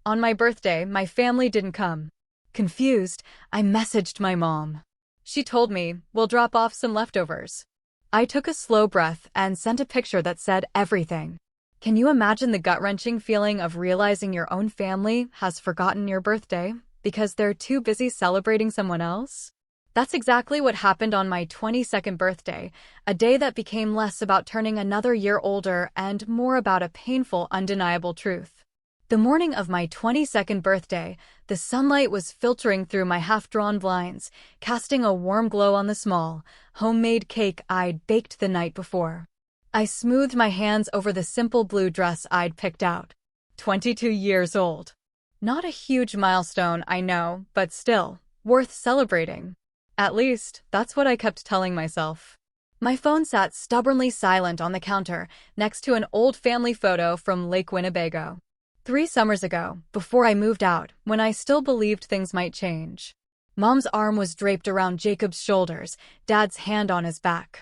On my birthday, my family didn't come. Confused, I messaged my mom. She told me, we'll drop off some leftovers. I took a slow breath and sent a picture that said everything. Can you imagine the gut-wrenching feeling of realizing your own family has forgotten your birthday because they're too busy celebrating someone else? That's exactly what happened on my 22nd birthday, a day that became less about turning another year older and more about a painful, undeniable truth. The morning of my 22nd birthday, the sunlight was filtering through my half-drawn blinds, casting a warm glow on the small, homemade cake I'd baked the night before. I smoothed my hands over the simple blue dress I'd picked out. 22 years old. Not a huge milestone, I know, but still, worth celebrating. At least, that's what I kept telling myself. My phone sat stubbornly silent on the counter, next to an old family photo from Lake Winnebago. 3 summers ago, before I moved out, when I still believed things might change. Mom's arm was draped around Jacob's shoulders, Dad's hand on his back.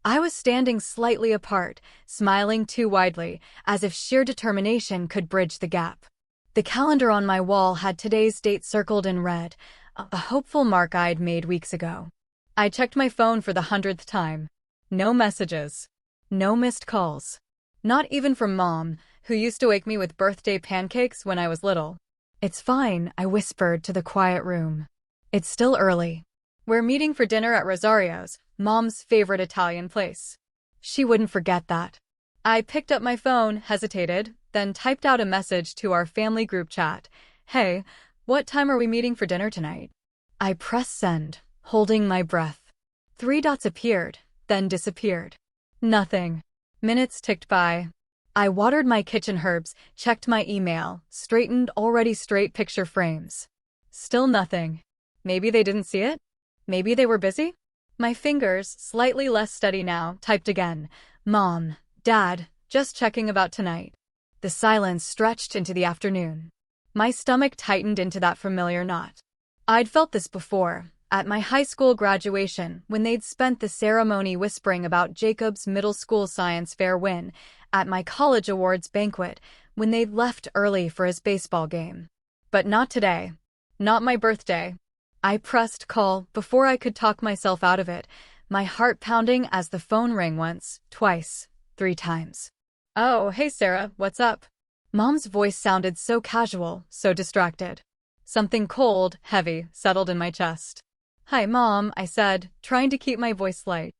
I was standing slightly apart, smiling too widely, as if sheer determination could bridge the gap. The calendar on my wall had today's date circled in red, a hopeful mark I'd made weeks ago. I checked my phone for the 100th time. No messages. No missed calls. Not even from Mom, who used to wake me with birthday pancakes when I was little. It's fine, I whispered to the quiet room. It's still early. We're meeting for dinner at Rosario's, Mom's favorite Italian place. She wouldn't forget that. I picked up my phone, hesitated, then typed out a message to our family group chat. Hey, what time are we meeting for dinner tonight? I pressed send, holding my breath. 3 dots appeared, then disappeared. Nothing. Minutes ticked by. I watered my kitchen herbs, checked my email, straightened already straight picture frames. Still nothing. Maybe they didn't see it? Maybe they were busy? My fingers, slightly less steady now, typed again. Mom, Dad, just checking about tonight. The silence stretched into the afternoon. My stomach tightened into that familiar knot. I'd felt this before, at my high school graduation, when they'd spent the ceremony whispering about Jacob's middle school science fair win, at my college awards banquet, when they'd left early for his baseball game. But not today. Not my birthday. I pressed call before I could talk myself out of it, my heart pounding as the phone rang once, twice, 3 times. Oh, hey Sarah, what's up? Mom's voice sounded so casual, so distracted. Something cold, heavy, settled in my chest. Hi, Mom, I said, trying to keep my voice light.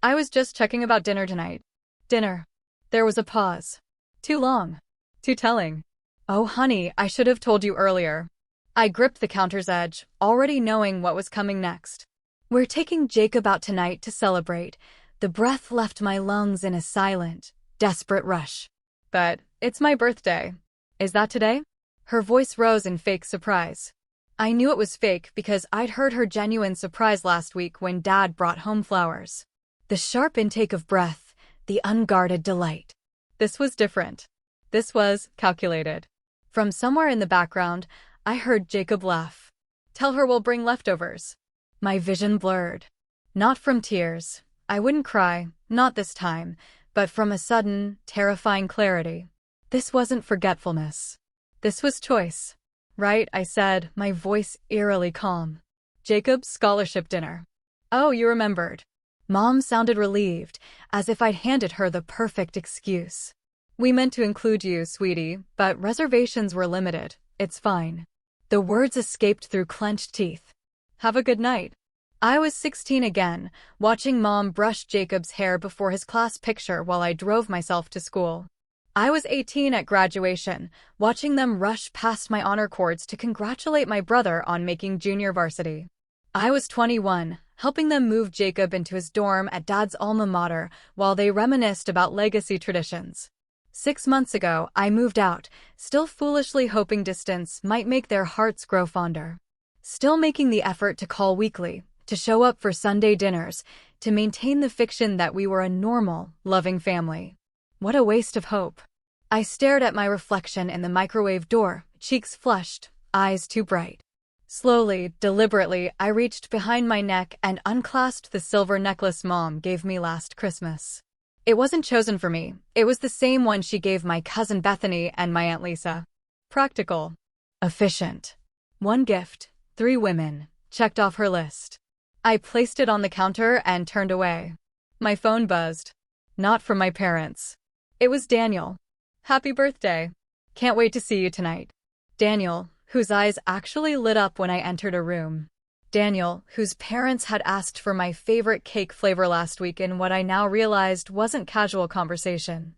I was just checking about dinner tonight. Dinner. There was a pause. Too long. Too telling. Oh, honey, I should have told you earlier. I gripped the counter's edge, already knowing what was coming next. We're taking Jacob out tonight to celebrate. The breath left my lungs in a silent, desperate rush. But it's my birthday. Is that today? Her voice rose in fake surprise. I knew it was fake because I'd heard her genuine surprise last week when Dad brought home flowers. The sharp intake of breath, the unguarded delight. This was different. This was calculated. From somewhere in the background, I heard Jacob laugh. Tell her we'll bring leftovers. My vision blurred. Not from tears. I wouldn't cry, not this time, but from a sudden, terrifying clarity. This wasn't forgetfulness. This was choice. Right, I said, my voice eerily calm. Jacob's scholarship dinner. Oh, you remembered. Mom sounded relieved, as if I'd handed her the perfect excuse. We meant to include you, sweetie, but reservations were limited. It's fine. The words escaped through clenched teeth. Have a good night. I was 16 again, watching Mom brush Jacob's hair before his class picture while I drove myself to school. I was 18 at graduation, watching them rush past my honor cords to congratulate my brother on making junior varsity. I was 21, helping them move Jacob into his dorm at Dad's alma mater while they reminisced about legacy traditions. 6 months ago, I moved out, still foolishly hoping distance might make their hearts grow fonder. Still making the effort to call weekly, to show up for Sunday dinners, to maintain the fiction that we were a normal, loving family. What a waste of hope. I stared at my reflection in the microwave door, cheeks flushed, eyes too bright. Slowly, deliberately, I reached behind my neck and unclasped the silver necklace Mom gave me last Christmas. It wasn't chosen for me. It was the same one she gave my cousin Bethany and my Aunt Lisa. Practical. Efficient. One gift, 3 women, checked off her list. I placed it on the counter and turned away. My phone buzzed. Not from my parents. It was Daniel. Happy birthday. Can't wait to see you tonight. Daniel, whose eyes actually lit up when I entered a room. Daniel, whose parents had asked for my favorite cake flavor last week in what I now realized wasn't casual conversation.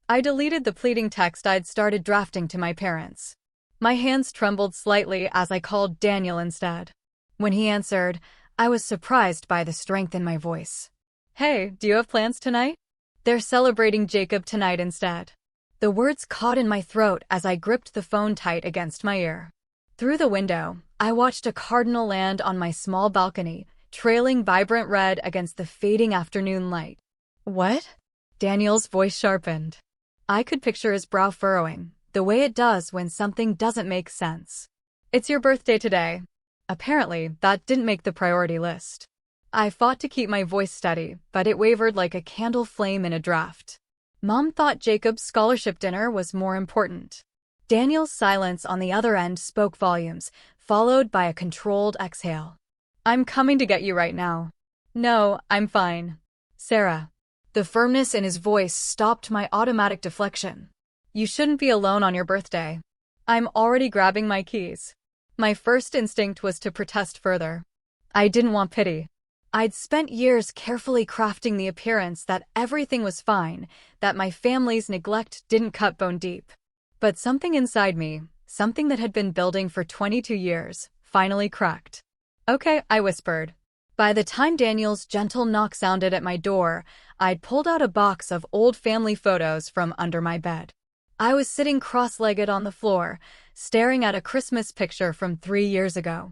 I deleted the pleading text I'd started drafting to my parents. My hands trembled slightly as I called Daniel instead. When he answered, I was surprised by the strength in my voice. Hey, do you have plans tonight? They're celebrating Jacob tonight instead. The words caught in my throat as I gripped the phone tight against my ear. Through the window, I watched a cardinal land on my small balcony, trailing vibrant red against the fading afternoon light. What? Daniel's voice sharpened. I could picture his brow furrowing, the way it does when something doesn't make sense. It's your birthday today. Apparently, that didn't make the priority list. I fought to keep my voice steady, but it wavered like a candle flame in a draft. Mom thought Jacob's scholarship dinner was more important. Daniel's silence on the other end spoke volumes, followed by a controlled exhale. I'm coming to get you right now. No, I'm fine. Sarah. The firmness in his voice stopped my automatic deflection. You shouldn't be alone on your birthday. I'm already grabbing my keys. My first instinct was to protest further. I didn't want pity. I'd spent years carefully crafting the appearance that everything was fine, that my family's neglect didn't cut bone deep. But something inside me, something that had been building for 22 years, finally cracked. Okay, I whispered. By the time Daniel's gentle knock sounded at my door, I'd pulled out a box of old family photos from under my bed. I was sitting cross-legged on the floor, staring at a Christmas picture from 3 years ago.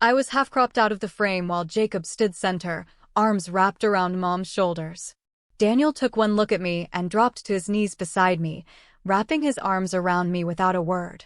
I was half cropped out of the frame while Jacob stood center, arms wrapped around Mom's shoulders. Daniel took one look at me and dropped to his knees beside me, wrapping his arms around me without a word.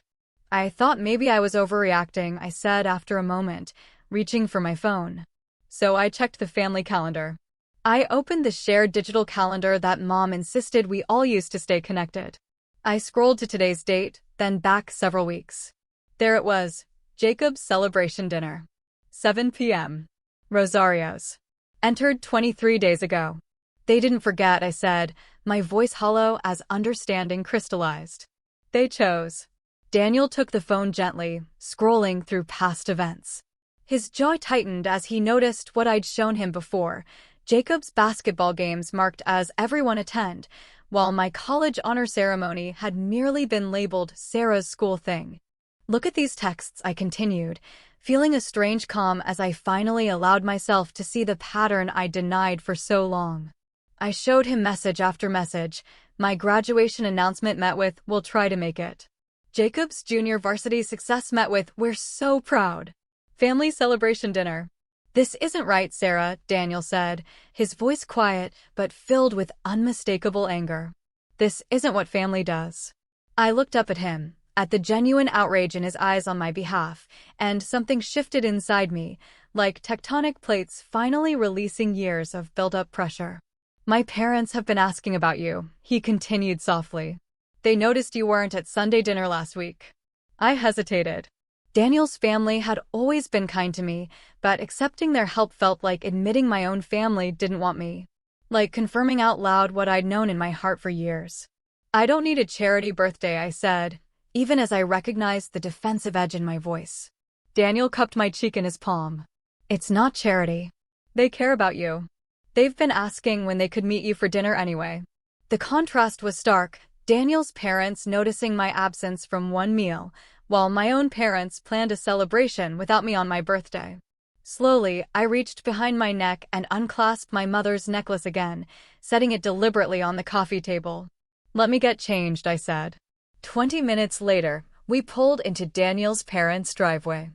I thought maybe I was overreacting, I said after a moment, reaching for my phone. So I checked the family calendar. I opened the shared digital calendar that Mom insisted we all use to stay connected. I scrolled to today's date, then back several weeks. There it was, Jacob's celebration dinner. 7 p.m. Rosario's. Entered 23 days ago. They didn't forget, I said, my voice hollow as understanding crystallized. They chose. Daniel took the phone gently, scrolling through past events. His jaw tightened as he noticed what I'd shown him before, Jacob's basketball games marked as everyone attend, while my college honor ceremony had merely been labeled Sarah's school thing. Look at these texts, I continued, feeling a strange calm as I finally allowed myself to see the pattern I denied for so long. I showed him message after message. My graduation announcement met with, "We'll try to make it." Jacob's junior varsity success met with, "We're so proud." Family celebration dinner. This isn't right, Sarah, Daniel said, his voice quiet but filled with unmistakable anger. This isn't what family does. I looked up at him, at the genuine outrage in his eyes on my behalf, and something shifted inside me, like tectonic plates finally releasing years of built-up pressure. My parents have been asking about you, he continued softly. They noticed you weren't at Sunday dinner last week. I hesitated. Daniel's family had always been kind to me, but accepting their help felt like admitting my own family didn't want me. Like confirming out loud what I'd known in my heart for years. I don't need a charity birthday, I said, even as I recognized the defensive edge in my voice. Daniel cupped my cheek in his palm. It's not charity. They care about you. They've been asking when they could meet you for dinner anyway. The contrast was stark, Daniel's parents noticing my absence from one meal, while my own parents planned a celebration without me on my birthday. Slowly, I reached behind my neck and unclasped my mother's necklace again, setting it deliberately on the coffee table. Let me get changed, I said. 20 minutes later, we pulled into Daniel's parents' driveway.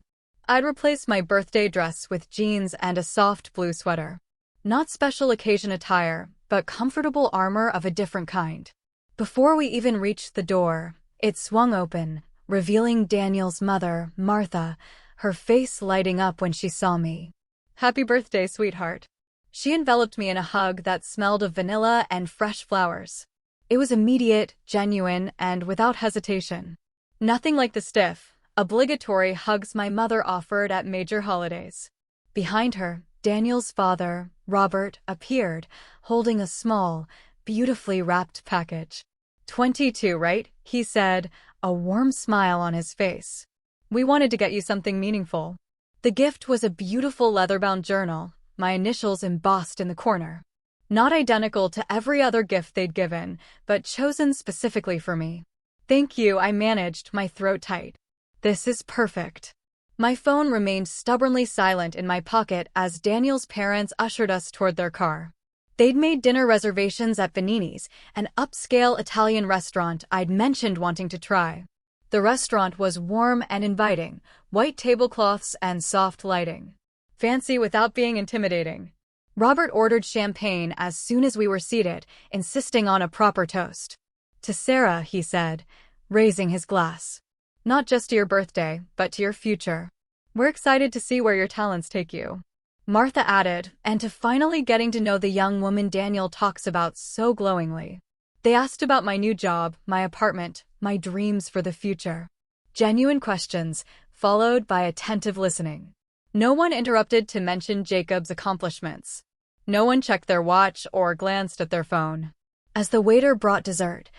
I'd replaced my birthday dress with jeans and a soft blue sweater. Not special occasion attire, but comfortable armor of a different kind. Before we even reached the door, it swung open, revealing Daniel's mother, Martha, her face lighting up when she saw me. Happy birthday, sweetheart. She enveloped me in a hug that smelled of vanilla and fresh flowers. It was immediate, genuine, and without hesitation. Nothing like the stiff, Obligatory hugs my mother offered at major holidays. Behind her, Daniel's father, Robert, appeared, holding a small, beautifully wrapped package. 22, right? He said, a warm smile on his face. We wanted to get you something meaningful. The gift was a beautiful leather-bound journal, my initials embossed in the corner. Not identical to every other gift they'd given, but chosen specifically for me. Thank you, I managed, my throat tight. This is perfect. My phone remained stubbornly silent in my pocket as Daniel's parents ushered us toward their car. They'd made dinner reservations at Benini's, an upscale Italian restaurant I'd mentioned wanting to try. The restaurant was warm and inviting, white tablecloths and soft lighting. Fancy without being intimidating. Robert ordered champagne as soon as we were seated, insisting on a proper toast. To Sarah, he said, raising his glass. Not just to your birthday, but to your future. We're excited to see where your talents take you. Martha added, and to finally getting to know the young woman Daniel talks about so glowingly. They asked about my new job, my apartment, my dreams for the future. Genuine questions, followed by attentive listening. No one interrupted to mention Jacob's accomplishments. No one checked their watch or glanced at their phone. As the waiter brought dessert,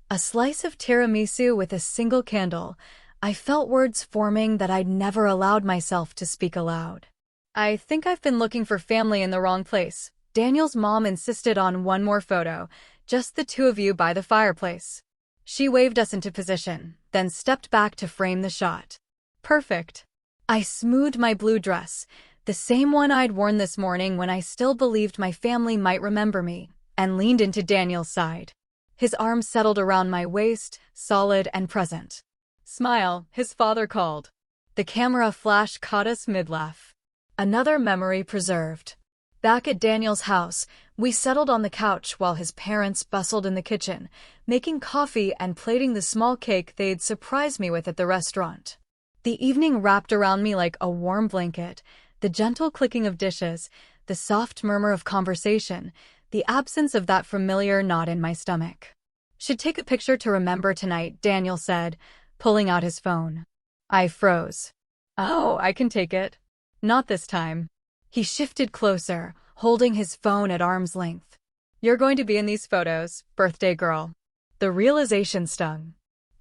a slice of tiramisu with a single candle, I felt words forming that I'd never allowed myself to speak aloud. I think I've been looking for family in the wrong place. Daniel's mom insisted on one more photo, just the two of you by the fireplace. She waved us into position, then stepped back to frame the shot. Perfect. I smoothed my blue dress, the same one I'd worn this morning when I still believed my family might remember me, and leaned into Daniel's side. His arms settled around my waist, solid and present. Smile, his father called. The camera flash caught us mid-laugh. Another memory preserved. Back at Daniel's house, we settled on the couch while his parents bustled in the kitchen, making coffee and plating the small cake they'd surprised me with at the restaurant. The evening wrapped around me like a warm blanket, the gentle clicking of dishes, the soft murmur of conversation, the absence of that familiar knot in my stomach. Should take a picture to remember tonight, Daniel said, pulling out his phone. I froze. Oh, I can take it. Not this time. He shifted closer, holding his phone at arm's length. You're going to be in these photos, birthday girl. The realization stung.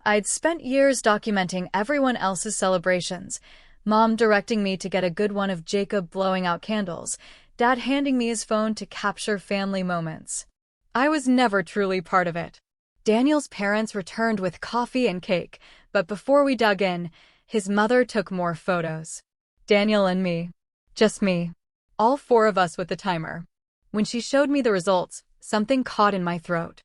I'd spent years documenting everyone else's celebrations, Mom directing me to get a good one of Jacob blowing out candles, Dad handing me his phone to capture family moments. I was never truly part of it. Daniel's parents returned with coffee and cake, but before we dug in, his mother took more photos. Daniel and me. Just me. All four of us with the timer. When she showed me the results, something caught in my throat.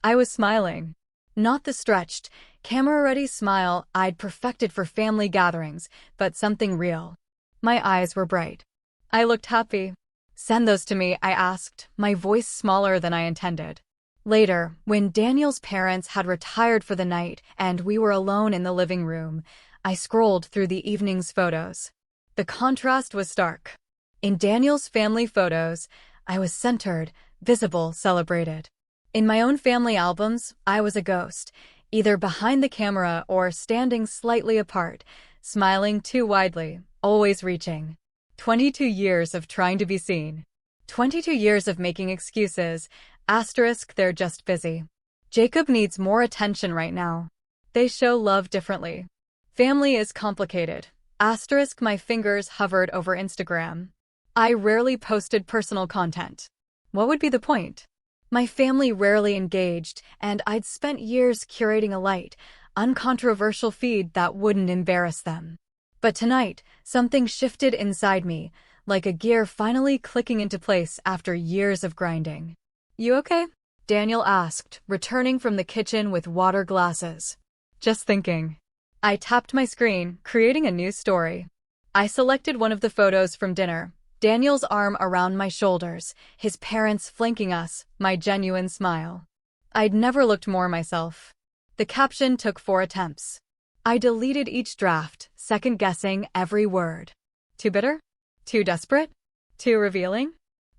I was smiling. Not the stretched, camera-ready smile I'd perfected for family gatherings, but something real. My eyes were bright. I looked happy. Send those to me, I asked, my voice smaller than I intended. Later, when Daniel's parents had retired for the night and we were alone in the living room, I scrolled through the evening's photos. The contrast was stark. In Daniel's family photos, I was centered, visible, celebrated. In my own family albums, I was a ghost, either behind the camera or standing slightly apart, smiling too widely, always reaching. 22 years of trying to be seen. 22 years of making excuses, asterisk they're just busy. Jacob needs more attention right now. They show love differently. Family is complicated. Asterisk my fingers hovered over Instagram. I rarely posted personal content. What would be the point? My family rarely engaged, and I'd spent years curating a light, uncontroversial feed that wouldn't embarrass them. But tonight, something shifted inside me, like a gear finally clicking into place after years of grinding. You okay? Daniel asked, returning from the kitchen with water glasses. Just thinking. I tapped my screen, creating a new story. I selected one of the photos from dinner, Daniel's arm around my shoulders, his parents flanking us, my genuine smile. I'd never looked more myself. The caption took 4 attempts. I deleted each draft, second-guessing every word. Too bitter? Too desperate? Too revealing?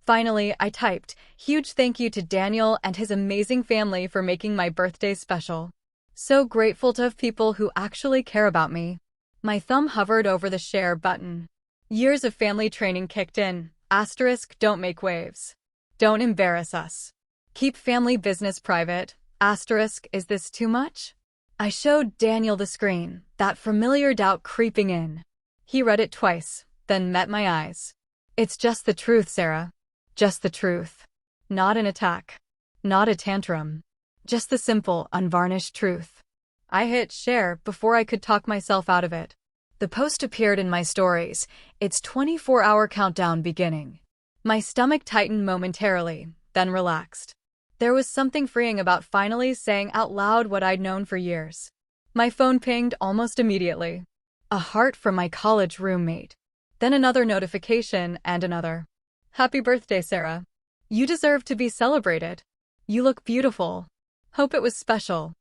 Finally, I typed, huge thank you to Daniel and his amazing family for making my birthday special. So grateful to have people who actually care about me. My thumb hovered over the share button. Years of family training kicked in. Asterisk, don't make waves. Don't embarrass us. Keep family business private. Asterisk, is this too much? I showed Daniel the screen, that familiar doubt creeping in. He read it twice, then met my eyes. It's just the truth, Sarah. Just the truth. Not an attack. Not a tantrum. Just the simple, unvarnished truth. I hit share before I could talk myself out of it. The post appeared in my stories, its 24-hour countdown beginning. My stomach tightened momentarily, then relaxed. There was something freeing about finally saying out loud what I'd known for years. My phone pinged almost immediately. A heart from my college roommate. Then another notification and another. Happy birthday, Sarah. You deserve to be celebrated. You look beautiful. Hope it was special.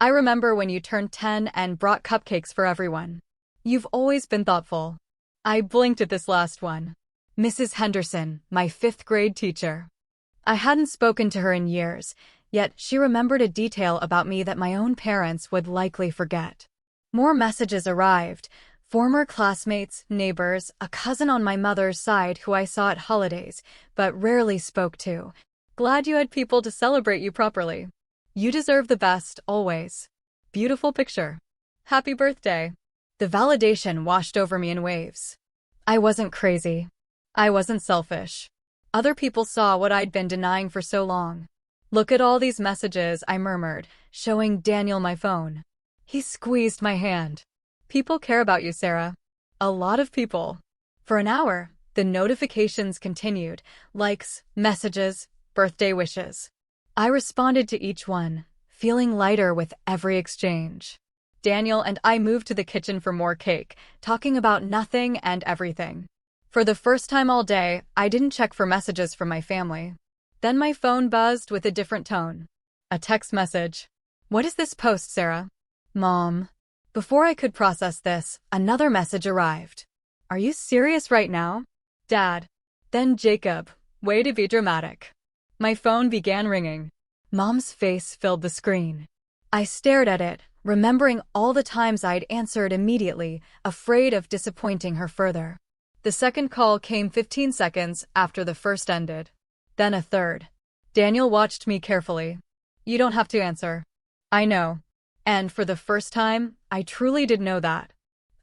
I remember when you turned 10 and brought cupcakes for everyone. You've always been thoughtful. I blinked at this last one. Mrs. Henderson, my 5th grade teacher. I hadn't spoken to her in years, yet she remembered a detail about me that my own parents would likely forget. More messages arrived. Former classmates, neighbors, a cousin on my mother's side who I saw at holidays, but rarely spoke to. Glad you had people to celebrate you properly. You deserve the best, always. Beautiful picture. Happy birthday. The validation washed over me in waves. I wasn't crazy. I wasn't selfish. Other people saw what I'd been denying for so long. Look at all these messages, I murmured, showing Daniel my phone. He squeezed my hand. People care about you, Sarah. A lot of people. For an hour, the notifications continued. Likes, messages, birthday wishes. I responded to each one, feeling lighter with every exchange. Daniel and I moved to the kitchen for more cake, talking about nothing and everything. For the first time all day, I didn't check for messages from my family. Then my phone buzzed with a different tone. A text message. What is this post, Sarah? Mom. Before I could process this, another message arrived. Are you serious right now? Dad. Then Jacob. Way to be dramatic. My phone began ringing. Mom's face filled the screen. I stared at it, remembering all the times I'd answered immediately, afraid of disappointing her further. The second call came 15 seconds after the first ended. Then a third. Daniel watched me carefully. You don't have to answer. I know. And for the first time, I truly did know that.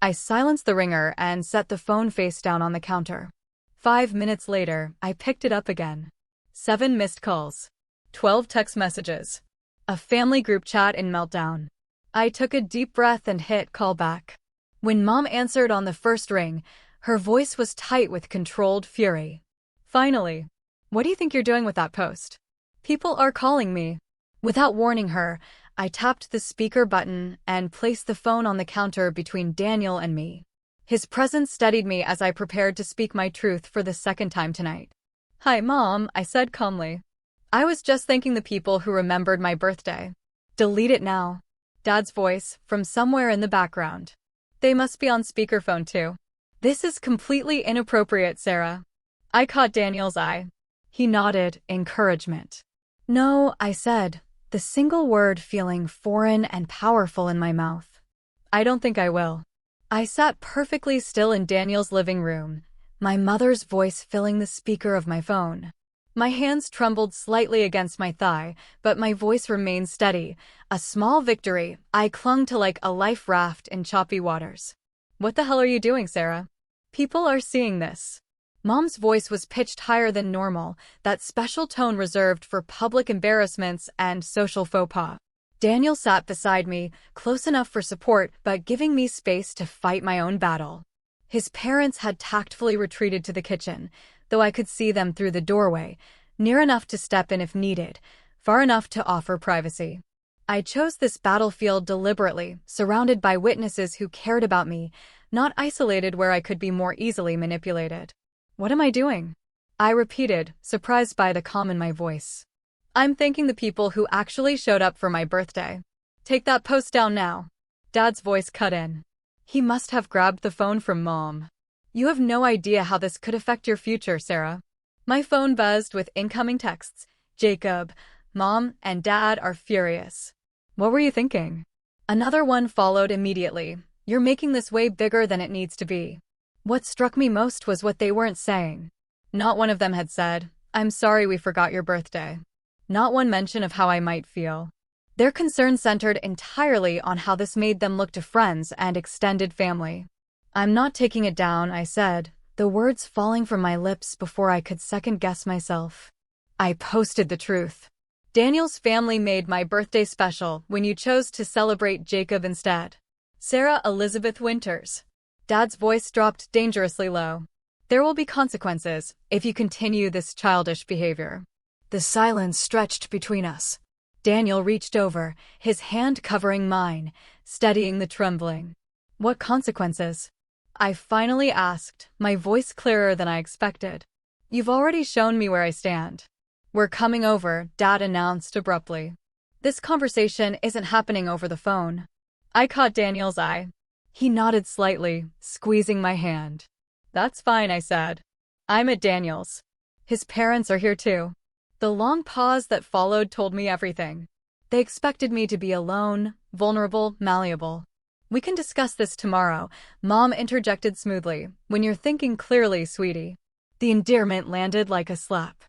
I silenced the ringer and set the phone face down on the counter. 5 minutes later, I picked it up again. 7 missed calls. 12 text messages. A family group chat in meltdown. I took a deep breath and hit call back. When Mom answered on the first ring, her voice was tight with controlled fury. Finally. What do you think you're doing with that post? People are calling me. Without warning her, I tapped the speaker button and placed the phone on the counter between Daniel and me. His presence steadied me as I prepared to speak my truth for the second time tonight. Hi, Mom, I said calmly. I was just thanking the people who remembered my birthday. Delete it now. Dad's voice, from somewhere in the background. They must be on speakerphone too. This is completely inappropriate, Sarah. I caught Daniel's eye. He nodded, encouragement. No, I said, the single word feeling foreign and powerful in my mouth. I don't think I will. I sat perfectly still in Daniel's living room, my mother's voice filling the speaker of my phone. My hands trembled slightly against my thigh, but my voice remained steady. A small victory. I clung to like a life raft in choppy waters. What the hell are you doing, Sarah? People are seeing this. Mom's voice was pitched higher than normal, that special tone reserved for public embarrassments and social faux pas. Daniel sat beside me, close enough for support but giving me space to fight my own battle. His parents had tactfully retreated to the kitchen, though I could see them through the doorway, near enough to step in if needed, far enough to offer privacy. I chose this battlefield deliberately, surrounded by witnesses who cared about me, not isolated where I could be more easily manipulated. What am I doing? I repeated, surprised by the calm in my voice. I'm thanking the people who actually showed up for my birthday. Take that post down now. Dad's voice cut in. He must have grabbed the phone from Mom. You have no idea how this could affect your future, Sarah. My phone buzzed with incoming texts. Jacob, Mom, and Dad are furious. What were you thinking? Another one followed immediately. You're making this way bigger than it needs to be. What struck me most was what they weren't saying. Not one of them had said, "I'm sorry we forgot your birthday." Not one mention of how I might feel. Their concern centered entirely on how this made them look to friends and extended family. "I'm not taking it down," I said, the words falling from my lips before I could second-guess myself. I posted the truth. "Daniel's family made my birthday special when you chose to celebrate Jacob instead." Sarah Elizabeth Winters. Dad's voice dropped dangerously low. "There will be consequences if you continue this childish behavior." The silence stretched between us. Daniel reached over, his hand covering mine, steadying the trembling. "What consequences?" I finally asked, my voice clearer than I expected. "You've already shown me where I stand." "We're coming over," Dad announced abruptly. "This conversation isn't happening over the phone." I caught Daniel's eye. He nodded slightly, squeezing my hand. "That's fine," I said. "I'm at Daniel's. His parents are here too." The long pause that followed told me everything. They expected me to be alone, vulnerable, malleable. "We can discuss this tomorrow," Mom interjected smoothly. "When you're thinking clearly, sweetie." The endearment landed like a slap.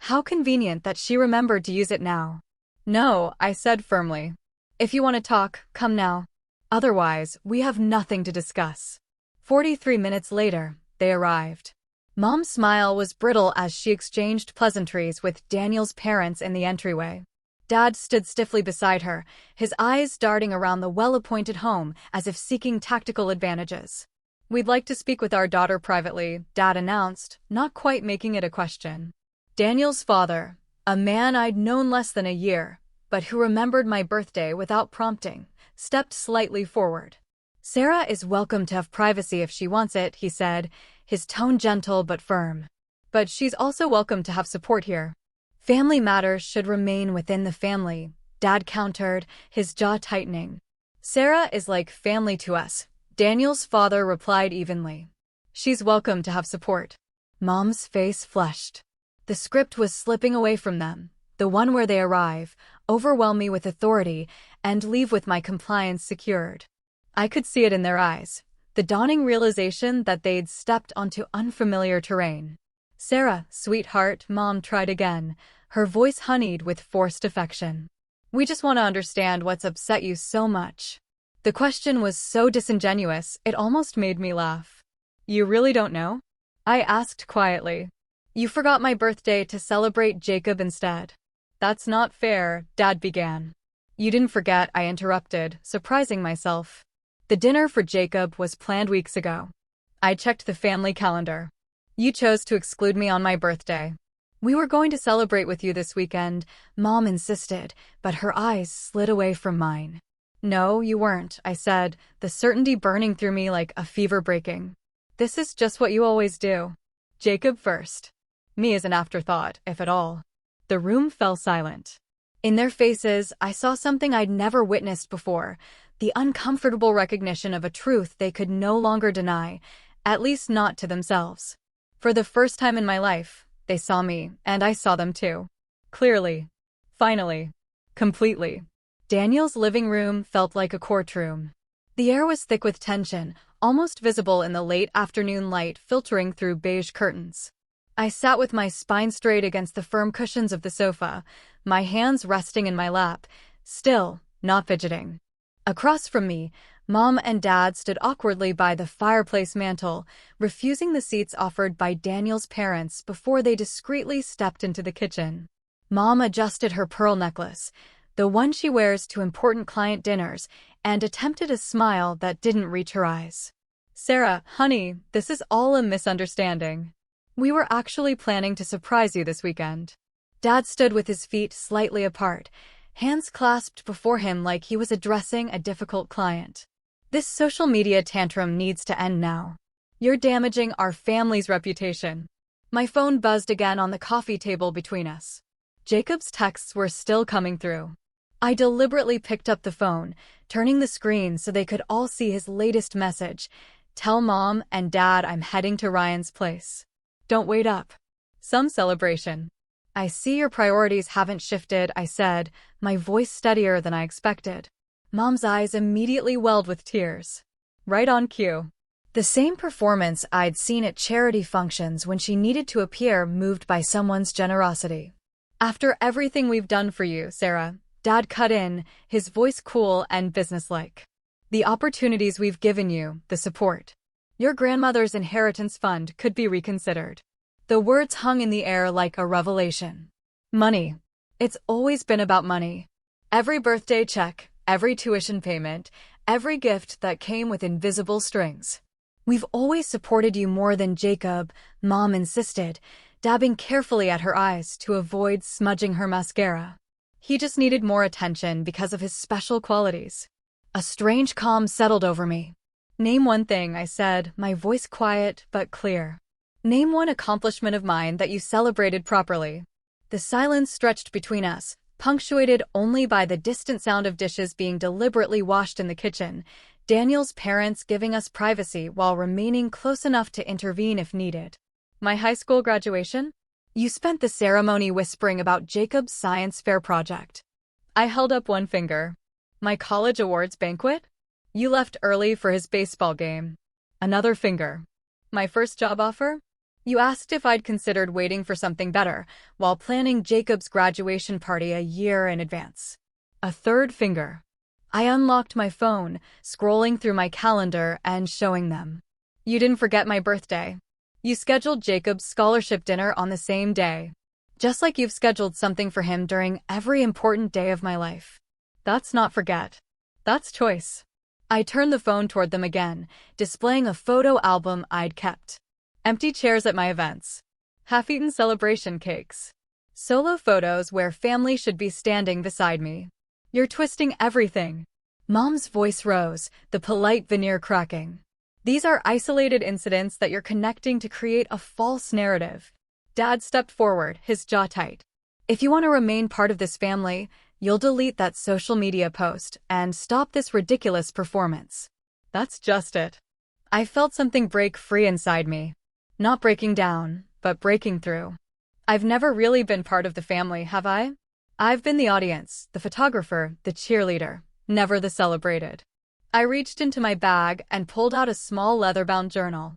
How convenient that she remembered to use it now. "No," I said firmly. "If you want to talk, come now. Otherwise, we have nothing to discuss." 43 minutes later, they arrived. Mom's smile was brittle as she exchanged pleasantries with Daniel's parents in the entryway. Dad stood stiffly beside her, his eyes darting around the well-appointed home as if seeking tactical advantages. "We'd like to speak with our daughter privately," Dad announced, not quite making it a question. Daniel's father, a man I'd known less than a year, but who remembered my birthday without prompting, stepped slightly forward. "Sarah is welcome to have privacy if she wants it," he said, his tone gentle but firm. "But she's also welcome to have support here." "Family matters should remain within the family," Dad countered, his jaw tightening. "Sarah is like family to us," Daniel's father replied evenly. "She's welcome to have support." Mom's face flushed. The script was slipping away from them, the one where they arrive, overwhelm me with authority, and leave with my compliance secured. I could see it in their eyes, the dawning realization that they'd stepped onto unfamiliar terrain. "Sarah, sweetheart," Mom tried again, her voice honeyed with forced affection. "We just want to understand what's upset you so much." The question was so disingenuous, it almost made me laugh. "You really don't know?" I asked quietly. "You forgot my birthday to celebrate Jacob instead." "That's not fair," Dad began. "You didn't forget," I interrupted, surprising myself. "The dinner for Jacob was planned weeks ago." I checked the family calendar. "You chose to exclude me on my birthday." "We were going to celebrate with you this weekend," Mom insisted, but her eyes slid away from mine. "No, you weren't," I said, the certainty burning through me like a fever breaking. "This is just what you always do. Jacob first. Me as an afterthought, if at all." The room fell silent. In their faces, I saw something I'd never witnessed before, the uncomfortable recognition of a truth they could no longer deny, at least not to themselves. For the first time in my life, they saw me, and I saw them too. Clearly. Finally. Completely. Daniel's living room felt like a courtroom. The air was thick with tension, almost visible in the late afternoon light filtering through beige curtains. I sat with my spine straight against the firm cushions of the sofa, my hands resting in my lap, still, not fidgeting. Across from me, Mom and Dad stood awkwardly by the fireplace mantel, refusing the seats offered by Daniel's parents before they discreetly stepped into the kitchen. Mom adjusted her pearl necklace, the one she wears to important client dinners, and attempted a smile that didn't reach her eyes. "Sarah, honey, this is all a misunderstanding. We were actually planning to surprise you this weekend." Dad stood with his feet slightly apart, hands clasped before him like he was addressing a difficult client. "This social media tantrum needs to end now. You're damaging our family's reputation." My phone buzzed again on the coffee table between us. Jacob's texts were still coming through. I deliberately picked up the phone, turning the screen so they could all see his latest message. "Tell Mom and Dad I'm heading to Ryan's place. Don't wait up. Some celebration." "I see your priorities haven't shifted," I said, my voice steadier than I expected. Mom's eyes immediately welled with tears. Right on cue. The same performance I'd seen at charity functions when she needed to appear moved by someone's generosity. After everything we've done for you, Sarah, Dad cut in, his voice cool and businesslike. The opportunities we've given you, the support. Your grandmother's inheritance fund could be reconsidered. The words hung in the air like a revelation. Money. It's always been about money. Every birthday check, every tuition payment, every gift that came with invisible strings. We've always supported you more than Jacob, Mom insisted, dabbing carefully at her eyes to avoid smudging her mascara. He just needed more attention because of his special qualities. A strange calm settled over me. Name one thing, I said, my voice quiet but clear. Name one accomplishment of mine that you celebrated properly. The silence stretched between us, punctuated only by the distant sound of dishes being deliberately washed in the kitchen, Daniel's parents giving us privacy while remaining close enough to intervene if needed. My high school graduation? You spent the ceremony whispering about Jacob's science fair project. I held up one finger. My college awards banquet? You left early for his baseball game. Another finger. My first job offer? You asked if I'd considered waiting for something better while planning Jacob's graduation party a year in advance. A third finger. I unlocked my phone, scrolling through my calendar and showing them. You didn't forget my birthday. You scheduled Jacob's scholarship dinner on the same day. Just like you've scheduled something for him during every important day of my life. That's not forget. That's choice. I turned the phone toward them again, displaying a photo album I'd kept. Empty chairs at my events. Half-eaten celebration cakes. Solo photos where family should be standing beside me. You're twisting everything. Mom's voice rose, the polite veneer cracking. These are isolated incidents that you're connecting to create a false narrative. Dad stepped forward, his jaw tight. If you want to remain part of this family, you'll delete that social media post and stop this ridiculous performance. That's just it. I felt something break free inside me. Not breaking down, but breaking through. I've never really been part of the family, have I? I've been the audience, the photographer, the cheerleader, never the celebrated. I reached into my bag and pulled out a small leather-bound journal.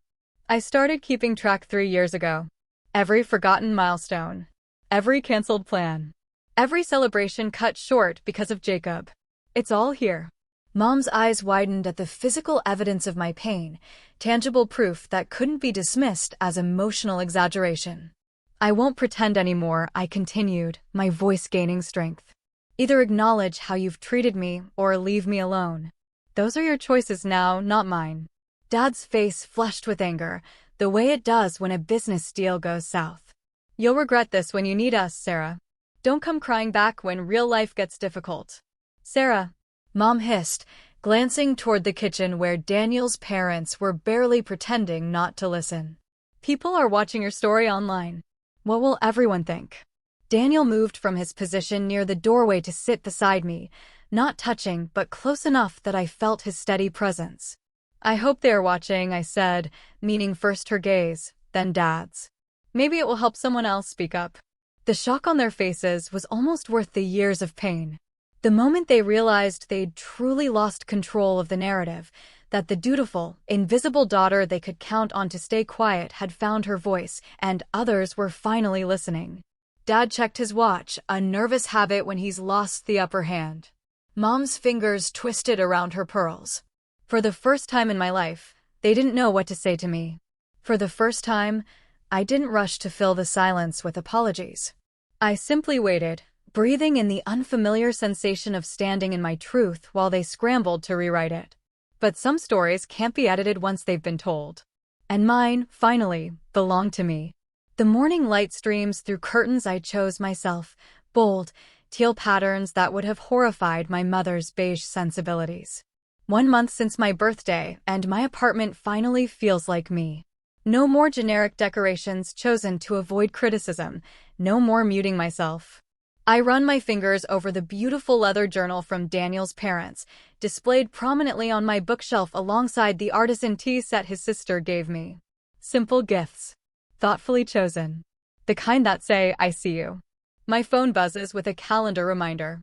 I started keeping track 3 years ago. Every forgotten milestone. Every canceled plan. Every celebration cut short because of Jacob. It's all here. Mom's eyes widened at the physical evidence of my pain, tangible proof that couldn't be dismissed as emotional exaggeration. I won't pretend anymore, I continued, my voice gaining strength. Either acknowledge how you've treated me or leave me alone. Those are your choices now, not mine. Dad's face flushed with anger, the way it does when a business deal goes south. You'll regret this when you need us, Sarah. Don't come crying back when real life gets difficult. Sarah, Mom hissed, glancing toward the kitchen where Daniel's parents were barely pretending not to listen. People are watching your story online. What will everyone think? Daniel moved from his position near the doorway to sit beside me, not touching but close enough that I felt his steady presence. I hope they are watching, I said, meaning first her gaze, then Dad's. Maybe it will help someone else speak up. The shock on their faces was almost worth the years of pain. The moment they realized they'd truly lost control of the narrative, that the dutiful, invisible daughter they could count on to stay quiet had found her voice, and others were finally listening. Dad checked his watch, a nervous habit when he's lost the upper hand. Mom's fingers twisted around her pearls. For the first time in my life, they didn't know what to say to me. For the first time, I didn't rush to fill the silence with apologies. I simply waited, breathing in the unfamiliar sensation of standing in my truth while they scrambled to rewrite it. But some stories can't be edited once they've been told. And mine, finally, belonged to me. The morning light streams through curtains I chose myself, bold, teal patterns that would have horrified my mother's beige sensibilities. 1 month since my birthday, and my apartment finally feels like me. No more generic decorations chosen to avoid criticism, no more muting myself. I run my fingers over the beautiful leather journal from Daniel's parents, displayed prominently on my bookshelf alongside the artisan tea set his sister gave me. Simple gifts. Thoughtfully chosen. The kind that say, I see you. My phone buzzes with a calendar reminder.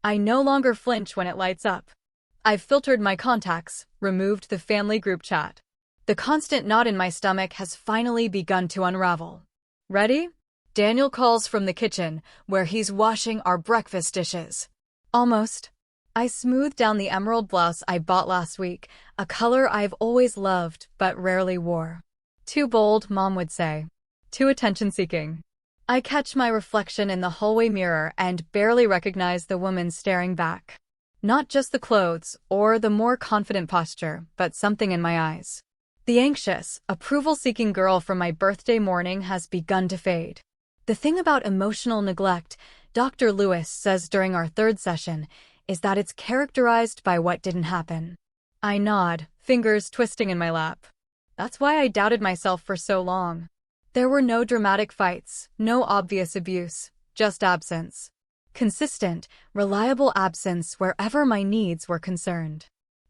I no longer flinch when it lights up. I've filtered my contacts, removed the family group chat. The constant knot in my stomach has finally begun to unravel. Ready? Daniel calls from the kitchen, where he's washing our breakfast dishes. Almost. I smoothed down the emerald blouse I bought last week, a color I've always loved but rarely wore. Too bold, Mom would say. Too attention-seeking. I catch my reflection in the hallway mirror and barely recognize the woman staring back. Not just the clothes or the more confident posture, but something in my eyes. The anxious, approval-seeking girl from my birthday morning has begun to fade. The thing about emotional neglect, Dr. Lewis says during our third session, is that it's characterized by what didn't happen. I nod, fingers twisting in my lap. That's why I doubted myself for so long. There were no dramatic fights, no obvious abuse, just absence. Consistent, reliable absence wherever my needs were concerned.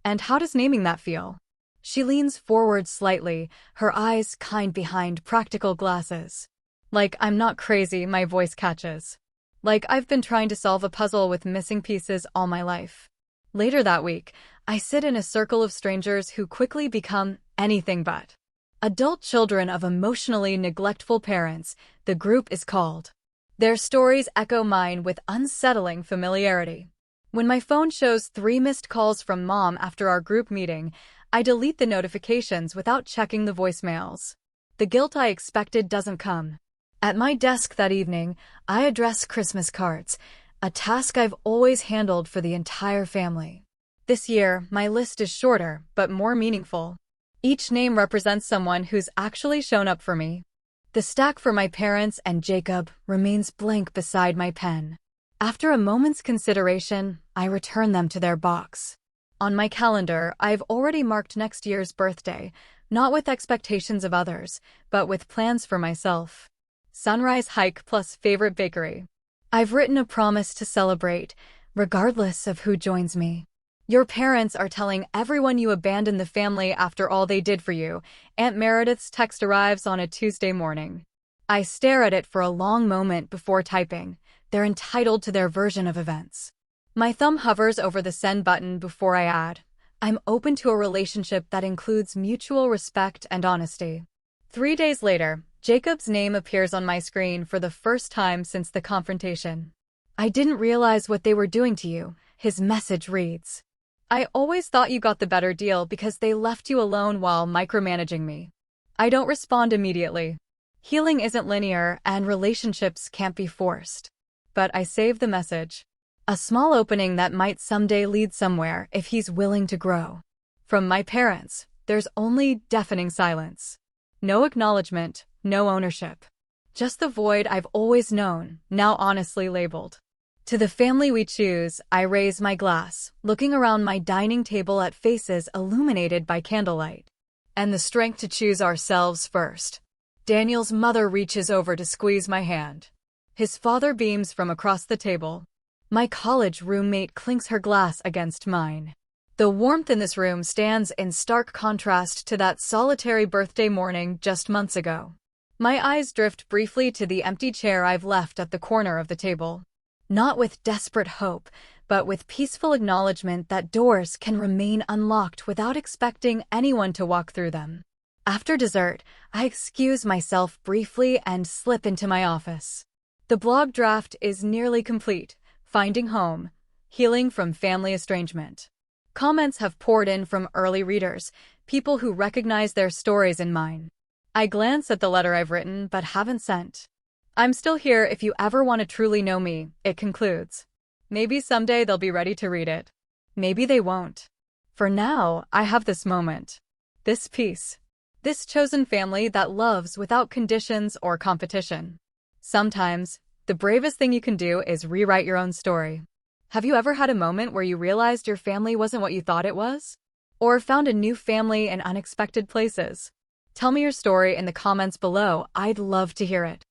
And how does naming that feel? She leans forward slightly, her eyes kind behind practical glasses. Like I'm not crazy, my voice catches. Like I've been trying to solve a puzzle with missing pieces all my life. Later that week, I sit in a circle of strangers who quickly become anything but adult children of emotionally neglectful parents. The group is called. Their stories echo mine with unsettling familiarity. When my phone shows 3 missed calls from Mom after our group meeting, I delete the notifications without checking the voicemails. The guilt I expected doesn't come. At my desk that evening, I address Christmas cards, a task I've always handled for the entire family. This year, my list is shorter, but more meaningful. Each name represents someone who's actually shown up for me. The stack for my parents and Jacob remains blank beside my pen. After a moment's consideration, I return them to their box. On my calendar, I've already marked next year's birthday, not with expectations of others, but with plans for myself. Sunrise hike plus favorite bakery. I've written a promise to celebrate, regardless of who joins me. Your parents are telling everyone you abandoned the family after all they did for you. Aunt Meredith's text arrives on a Tuesday morning. I stare at it for a long moment before typing. They're entitled to their version of events. My thumb hovers over the send button before I add, I'm open to a relationship that includes mutual respect and honesty. 3 days later, Jacob's name appears on my screen for the first time since the confrontation. I didn't realize what they were doing to you, his message reads. I always thought you got the better deal because they left you alone while micromanaging me. I don't respond immediately. Healing isn't linear and relationships can't be forced. But I save the message. A small opening that might someday lead somewhere if he's willing to grow. From my parents, there's only deafening silence. No acknowledgement, no ownership. Just the void I've always known, now honestly labeled. To the family we choose, I raise my glass, looking around my dining table at faces illuminated by candlelight. And the strength to choose ourselves first. Daniel's mother reaches over to squeeze my hand. His father beams from across the table. My college roommate clinks her glass against mine. The warmth in this room stands in stark contrast to that solitary birthday morning just months ago. My eyes drift briefly to the empty chair I've left at the corner of the table. Not with desperate hope, but with peaceful acknowledgement that doors can remain unlocked without expecting anyone to walk through them. After dessert, I excuse myself briefly and slip into my office. The blog draft is nearly complete. Finding home, healing from family estrangement. Comments have poured in from early readers, people who recognize their stories in mine. I glance at the letter I've written but haven't sent. I'm still here if you ever want to truly know me, it concludes. Maybe someday they'll be ready to read it. Maybe they won't. For now, I have this moment. This peace. This chosen family that loves without conditions or competition. Sometimes, the bravest thing you can do is rewrite your own story. Have you ever had a moment where you realized your family wasn't what you thought it was? Or found a new family in unexpected places? Tell me your story in the comments below. I'd love to hear it.